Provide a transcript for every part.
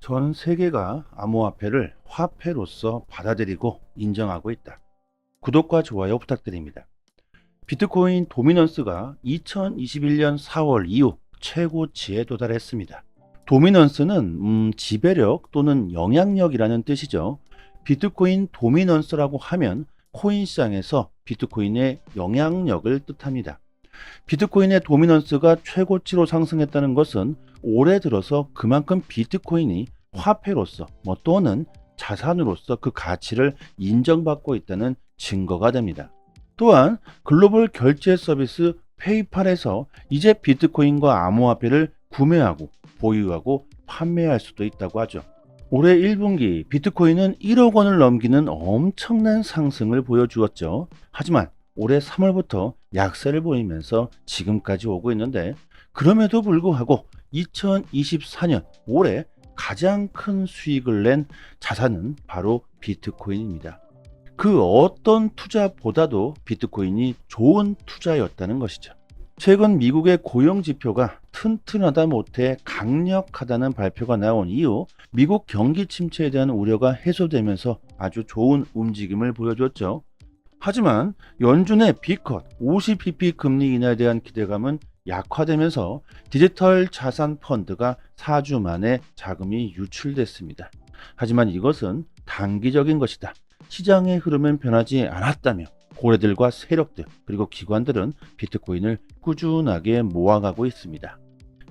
전 세계가 암호화폐를 화폐로서 받아들이고 인정하고 있다. 구독과 좋아요 부탁드립니다. 비트코인 도미넌스가 2021년 4월 이후 최고치에 도달했습니다. 도미넌스는 지배력 또는 영향력이라는 뜻이죠. 비트코인 도미넌스라고 하면 코인 시장에서 비트코인의 영향력을 뜻합니다. 비트코인의 도미넌스가 최고치로 상승했다는 것은 올해 들어서 그만큼 비트코인이 화폐로서 또는 자산으로서 그 가치를 인정받고 있다는 증거가 됩니다. 또한 글로벌 결제 서비스 페이팔에서 이제 비트코인과 암호화폐를 구매하고 보유하고 판매할 수도 있다고 하죠. 올해 1분기 비트코인은 1억 원을 넘기는 엄청난 상승을 보여주었죠. 하지만 올해 3월부터 약세를 보이면서 지금까지 오고 있는데, 그럼에도 불구하고 2024년 올해 가장 큰 수익을 낸 자산은 바로 비트코인입니다. 그 어떤 투자보다도 비트코인이 좋은 투자였다는 것이죠. 최근 미국의 고용 지표가 튼튼하다 못해 강력하다는 발표가 나온 이후 미국 경기 침체에 대한 우려가 해소되면서 아주 좋은 움직임을 보여줬죠. 하지만 연준의 B컷 50bp 금리 인하에 대한 기대감은 약화되면서 디지털 자산 펀드가 4주 만에 자금이 유출됐습니다. 하지만 이것은 단기적인 것이다. 시장의 흐름은 변하지 않았다며 고래들과 세력들 그리고 기관들은 비트코인을 꾸준하게 모아가고 있습니다.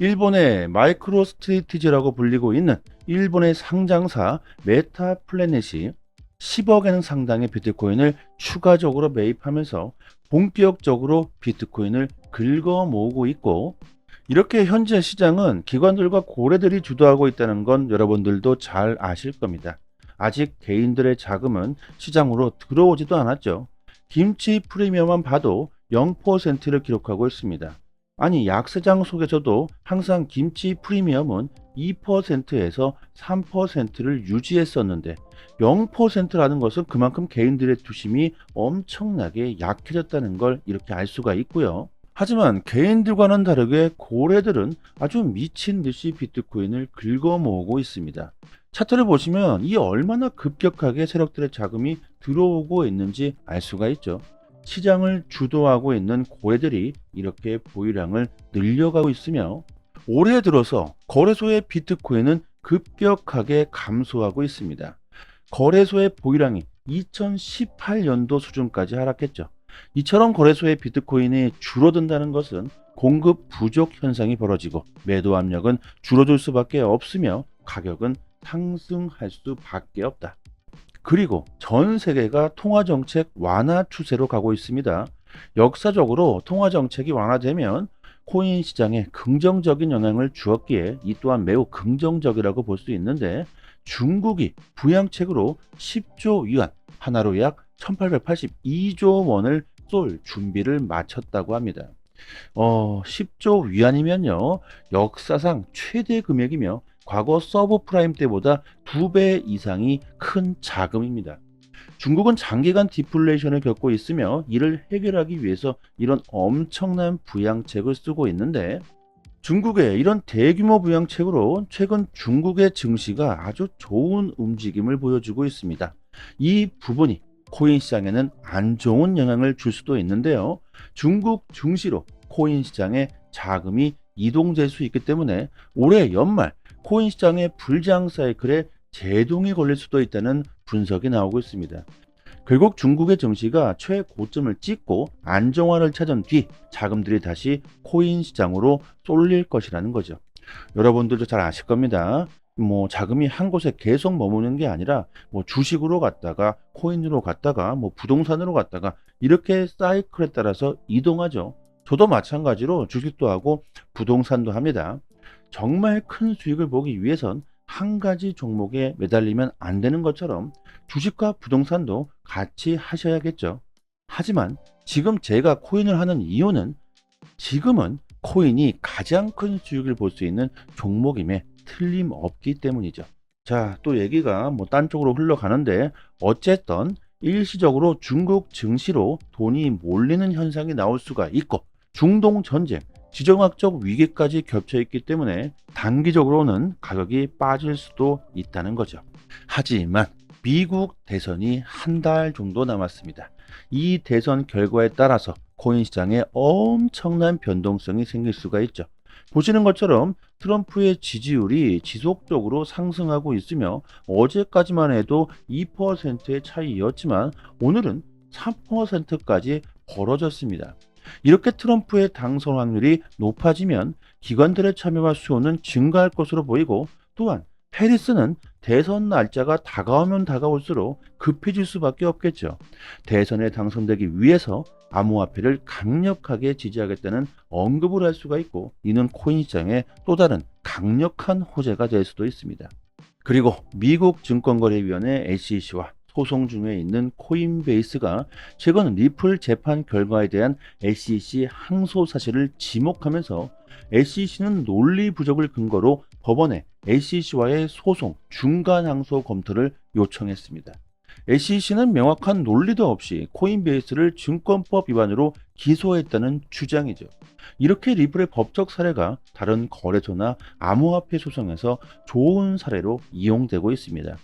일본의 마이크로 스트레티지라고 불리고 있는 일본의 상장사 메타플래닛이 10억엔 상당의 비트코인을 추가적으로 매입하면서 본격적으로 비트코인을 긁어 모으고 있고, 이렇게 현재 시장은 기관들과 고래들이 주도하고 있다는 건 여러분들도 잘 아실 겁니다. 아직 개인들의 자금은 시장으로 들어오지도 않았죠. 김치 프리미엄만 봐도 0%를 기록하고 있습니다. 아니, 약세장 속에서도 항상 김치 프리미엄은 2%에서 3%를 유지했었는데 0%라는 것은 그만큼 개인들의 투심이 엄청나게 약해졌다는 걸 이렇게 알 수가 있고요. 하지만 개인들과는 다르게 고래들은 아주 미친 듯이 비트코인을 긁어 모으고 있습니다. 차트를 보시면 이 얼마나 급격하게 세력들의 자금이 들어오고 있는지 알 수가 있죠. 시장을 주도하고 있는 고래들이 이렇게 보유량을 늘려가고 있으며, 올해 들어서 거래소의 비트코인은 급격하게 감소하고 있습니다. 거래소의 보유량이 2018년도 수준까지 하락했죠. 이처럼 거래소의 비트코인이 줄어든다는 것은 공급 부족 현상이 벌어지고 매도 압력은 줄어들 수밖에 없으며 가격은 상승할 수밖에 없다. 그리고 전 세계가 통화정책 완화 추세로 가고 있습니다. 역사적으로 통화정책이 완화되면 코인 시장에 긍정적인 영향을 주었기에 이 또한 매우 긍정적이라고 볼 수 있는데, 중국이 부양책으로 10조 위안, 하나로 약 1882조 원을 쏠 준비를 마쳤다고 합니다. 10조 위안이면요, 역사상 최대 금액이며 과거 서브프라임 때보다 2배 이상이 큰 자금입니다. 중국은 장기간 디플레이션을 겪고 있으며 이를 해결하기 위해서 이런 엄청난 부양책을 쓰고 있는데, 중국의 이런 대규모 부양책으로 최근 중국의 증시가 아주 좋은 움직임을 보여주고 있습니다. 이 부분이 코인 시장에는 안 좋은 영향을 줄 수도 있는데요. 중국 증시로 코인 시장에 자금이 이동될 수 있기 때문에 올해 연말 코인 시장의 불장 사이클에 제동이 걸릴 수도 있다는 분석이 나오고 있습니다. 결국 중국의 증시가 최고점을 찍고 안정화를 찾은 뒤 자금들이 다시 코인 시장으로 쏠릴 것이라는 거죠. 여러분들도 잘 아실 겁니다. 자금이 한 곳에 계속 머무는 게 아니라 주식으로 갔다가 코인으로 갔다가 부동산으로 갔다가 이렇게 사이클에 따라서 이동하죠. 저도 마찬가지로 주식도 하고 부동산도 합니다. 정말 큰 수익을 보기 위해선 한 가지 종목에 매달리면 안 되는 것처럼 주식과 부동산도 같이 하셔야겠죠. 하지만 지금 제가 코인을 하는 이유는 지금은 코인이 가장 큰 수익을 볼 수 있는 종목임에 틀림없기 때문이죠. 자, 또 얘기가 딴 쪽으로 흘러가는데, 어쨌든 일시적으로 중국 증시로 돈이 몰리는 현상이 나올 수가 있고, 중동 전쟁 지정학적 위기까지 겹쳐 있기 때문에 단기적으로는 가격이 빠질 수도 있다는 거죠. 하지만 미국 대선이 한 달 정도 남았습니다. 이 대선 결과에 따라서 코인 시장에 엄청난 변동성이 생길 수가 있죠. 보시는 것처럼 트럼프의 지지율이 지속적으로 상승하고 있으며 어제까지만 해도 2%의 차이였지만 오늘은 3%까지 벌어졌습니다. 이렇게 트럼프의 당선 확률이 높아지면 기관들의 참여와 수요는 증가할 것으로 보이고, 또한 페리스는 대선 날짜가 다가오면 다가올수록 급해질 수밖에 없겠죠. 대선에 당선되기 위해서 암호화폐를 강력하게 지지하겠다는 언급을 할 수가 있고, 이는 코인 시장의 또 다른 강력한 호재가 될 수도 있습니다. 그리고 미국 증권거래위원회 SEC와 소송 중에 있는 코인베이스가 최근 리플 재판 결과에 대한 SEC 항소 사실을 지목하면서 SEC는 논리 부족을 근거로 법원에 SEC와의 소송 중간 항소 검토를 요청했습니다. SEC는 명확한 논리도 없이 코인베이스를 증권법 위반으로 기소했다는 주장이죠. 이렇게 리플의 법적 사례가 다른 거래소나 암호화폐 소송에서 좋은 사례로 이용되고 있습니다.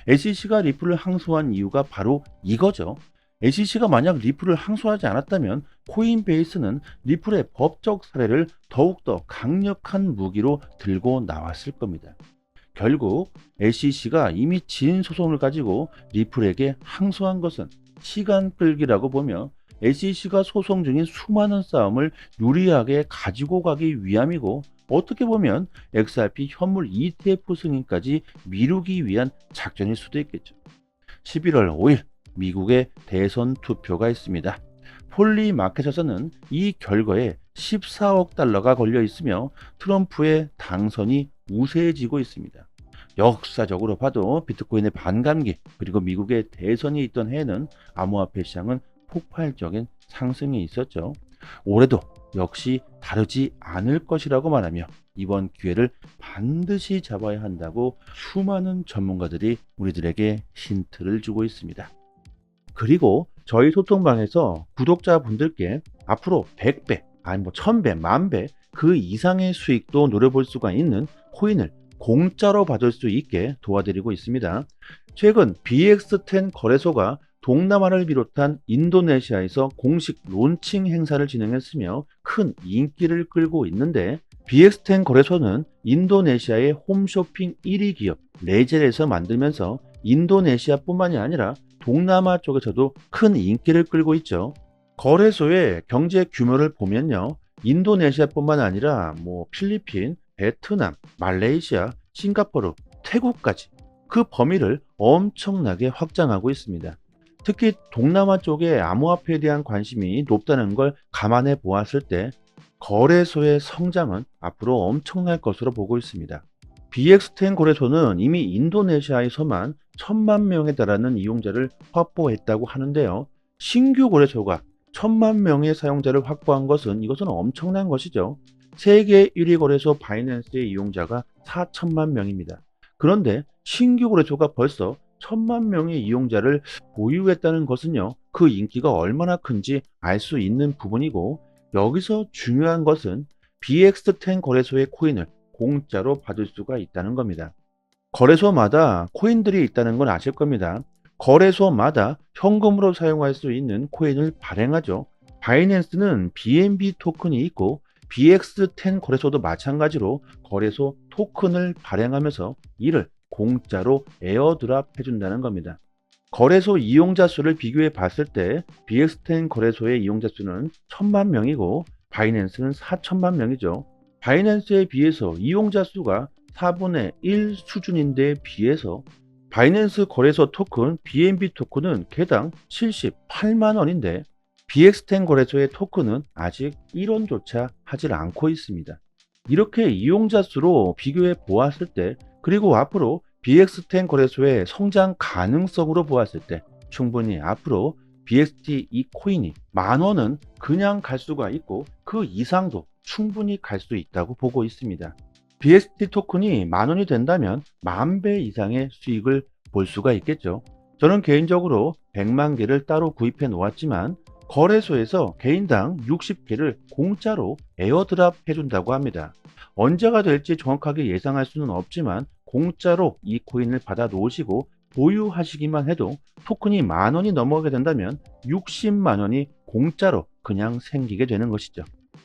SEC가 리플을 항소한 이유가 바로 이거죠. SEC가 만약 리플을 항소하지 않았다면 코인베이스는 리플의 법적 사례를 더욱더 강력한 무기로 들고 나왔을 겁니다. 결국 SEC가 이미 진 소송을 가지고 리플에게 항소한 것은 시간 끌기라고 보며 SEC가 소송 중인 수많은 싸움을 유리하게 가지고 가기 위함이고, 어떻게 보면 XRP 현물 ETF 승인까지 미루기 위한 작전일 수도 있겠죠. 11월 5일 미국의 대선 투표가 있습니다. 폴리마켓에서는 이 결과에 14억 달러가 걸려 있으며 트럼프의 당선이 우세해지고 있습니다. 역사적으로 봐도 비트코인의 반감기 그리고 미국의 대선이 있던 해에는 암호화폐 시장은 폭발적인 상승이 있었죠. 올해도 역시 다르지 않을 것이라고 말하며 이번 기회를 반드시 잡아야 한다고 수많은 전문가들이 우리들에게 힌트를 주고 있습니다. 그리고 저희 소통방에서 구독자분들께 앞으로 100배, 아니 1000배, 10,000배 그 이상의 수익도 노려볼 수가 있는 코인을 공짜로 받을 수 있게 도와드리고 있습니다. 최근 BX10 거래소가 동남아를 비롯한 인도네시아에서 공식 론칭 행사를 진행했으며 큰 인기를 끌고 있는데, BX10 거래소는 인도네시아의 홈쇼핑 1위 기업 레젤에서 만들면서 인도네시아뿐만이 아니라 동남아 쪽에서도 큰 인기를 끌고 있죠. 거래소의 경제 규모를 보면요, 인도네시아뿐만 아니라 필리핀, 베트남, 말레이시아, 싱가포르, 태국까지 그 범위를 엄청나게 확장하고 있습니다. 특히 동남아 쪽에 암호화폐에 대한 관심이 높다는 걸 감안해 보았을 때 거래소의 성장은 앞으로 엄청날 것으로 보고 있습니다. BX10 거래소는 이미 인도네시아에서만 1,000만 명에 달하는 이용자를 확보했다고 하는데요. 신규 거래소가 1,000만 명의 사용자를 확보한 것은 이것은 엄청난 것이죠. 세계 1위 거래소 바이낸스의 이용자가 4천만 명입니다. 그런데 신규 거래소가 벌써 1,000만 명의 이용자를 보유했다는 것은요, 그 인기가 얼마나 큰지 알 수 있는 부분이고, 여기서 중요한 것은 BX10 거래소의 코인을 공짜로 받을 수가 있다는 겁니다. 거래소마다 코인들이 있다는 건 아실 겁니다. 거래소마다 현금으로 사용할 수 있는 코인을 발행하죠. 바이낸스는 BNB 토큰이 있고 BX10 거래소도 마찬가지로 거래소 토큰을 발행하면서 이를 공짜로 에어드랍 해준다는 겁니다. 거래소 이용자 수를 비교해 봤을 때 BX10 거래소의 이용자 수는 1,000만 명이고 바이낸스는 4천만 명이죠. 바이낸스에 비해서 이용자 수가 4분의 1 수준인데 비해서 바이낸스 거래소 토큰 BNB 토큰은 개당 78만 원인데 BX10 거래소의 토큰은 아직 1원조차 하질 않고 있습니다. 이렇게 이용자 수로 비교해 보았을 때, 그리고 앞으로 BX10 거래소의 성장 가능성으로 보았을 때 충분히 앞으로 BXT 이 코인이 10,000원은 그냥 갈 수가 있고 그 이상도 충분히 갈 수 있다고 보고 있습니다. BXT 토큰이 10,000원이 된다면 10,000배 이상의 수익을 볼 수가 있겠죠. 저는 개인적으로 100만 개를 따로 구입해 놓았지만 거래소에서 개인당 60개를 공짜로 에어드랍 해준다고 합니다. 언제가 될지 정확하게 예상할 수는 없지만 공짜로 이 코인을 받아 놓으시고 보유하시기만 해도 토큰이 10,000원이 넘어가게 된다면 60만 원이 공짜로 그냥 생기게 되는 것이죠.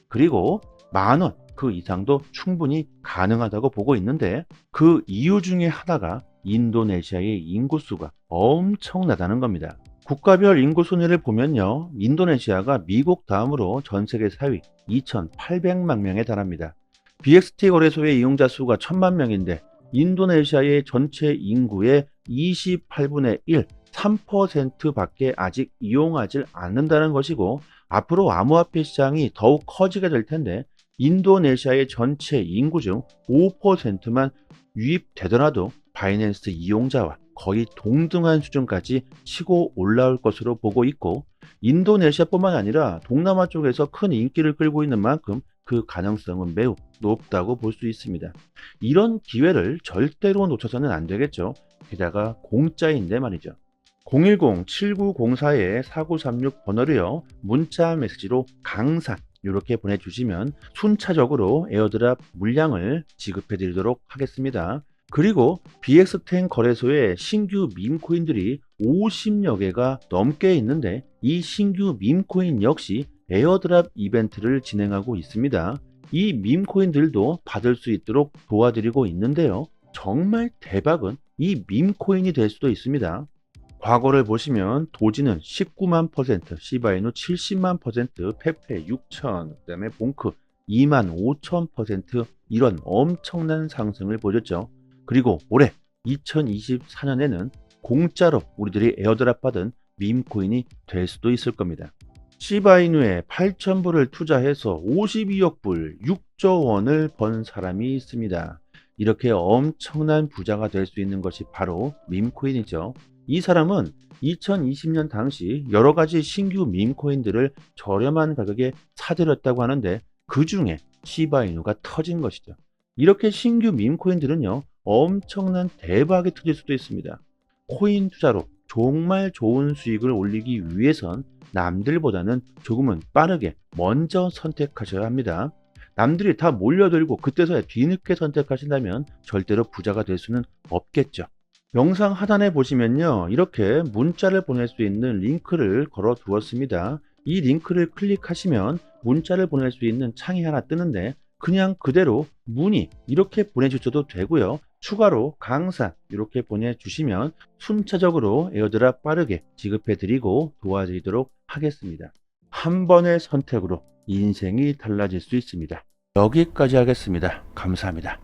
그리고 10,000원 그 이상도 충분히 가능하다고 보고 있는데, 그 이유 중에 하나가 인도네시아의 인구수가 엄청나다는 겁니다. 국가별 인구 순위를 보면요, 인도네시아가 미국 다음으로 전 세계 4위 2,800만 명에 달합니다. BXT 거래소의 이용자 수가 1,000만 명인데 인도네시아의 전체 인구의 28분의 1, 3%밖에 아직 이용하지 않는다는 것이고, 앞으로 암호화폐 시장이 더욱 커지게 될 텐데 인도네시아의 전체 인구 중 5%만 유입되더라도 바이낸스 이용자와 거의 동등한 수준까지 치고 올라올 것으로 보고 있고, 인도네시아뿐만 아니라 동남아 쪽에서 큰 인기를 끌고 있는 만큼 그 가능성은 매우 높다고 볼 수 있습니다. 이런 기회를 절대로 놓쳐서는 안 되겠죠. 게다가 공짜인데 말이죠. 010-7904-4936 번호로요, 문자 메시지로 강산 이렇게 보내주시면 순차적으로 에어드랍 물량을 지급해 드리도록 하겠습니다. 그리고 BX10 거래소에 신규 밈코인들이 50여 개가 넘게 있는데 이 신규 밈코인 역시 에어드랍 이벤트를 진행하고 있습니다. 이 밈코인들도 받을 수 있도록 도와드리고 있는데요, 정말 대박은 이 밈코인이 될 수도 있습니다. 과거를 보시면 도지는 19만 %, 시바이누 70만 %, 페페 6천, 그다음에 봉크 2만 5천 % 이런 엄청난 상승을 보였죠. 그리고 올해 2024년에는 공짜로 우리들이 에어드랍 받은 밈코인이 될 수도 있을 겁니다. 시바이누에 8,000불을 투자해서 52억 불, 6조 원을 번 사람이 있습니다. 이렇게 엄청난 부자가 될 수 있는 것이 바로 밈코인이죠. 이 사람은 2020년 당시 여러 가지 신규 밈코인들을 저렴한 가격에 사들였다고 하는데 그 중에 시바이누가 터진 것이죠. 이렇게 신규 밈코인들은요, 엄청난 대박이 터질 수도 있습니다. 코인 투자로 정말 좋은 수익을 올리기 위해선 남들보다는 조금은 빠르게 먼저 선택하셔야 합니다. 남들이 다 몰려들고 그때서야 뒤늦게 선택하신다면 절대로 부자가 될 수는 없겠죠. 영상 하단에 보시면요, 이렇게 문자를 보낼 수 있는 링크를 걸어 두었습니다. 이 링크를 클릭하시면 문자를 보낼 수 있는 창이 하나 뜨는데 그냥 그대로 문의 이렇게 보내주셔도 되고요, 추가로 강산 이렇게 보내주시면 순차적으로 에어드랍 빠르게 지급해 드리고 도와드리도록 하겠습니다. 한 번의 선택으로 인생이 달라질 수 있습니다. 여기까지 하겠습니다. 감사합니다.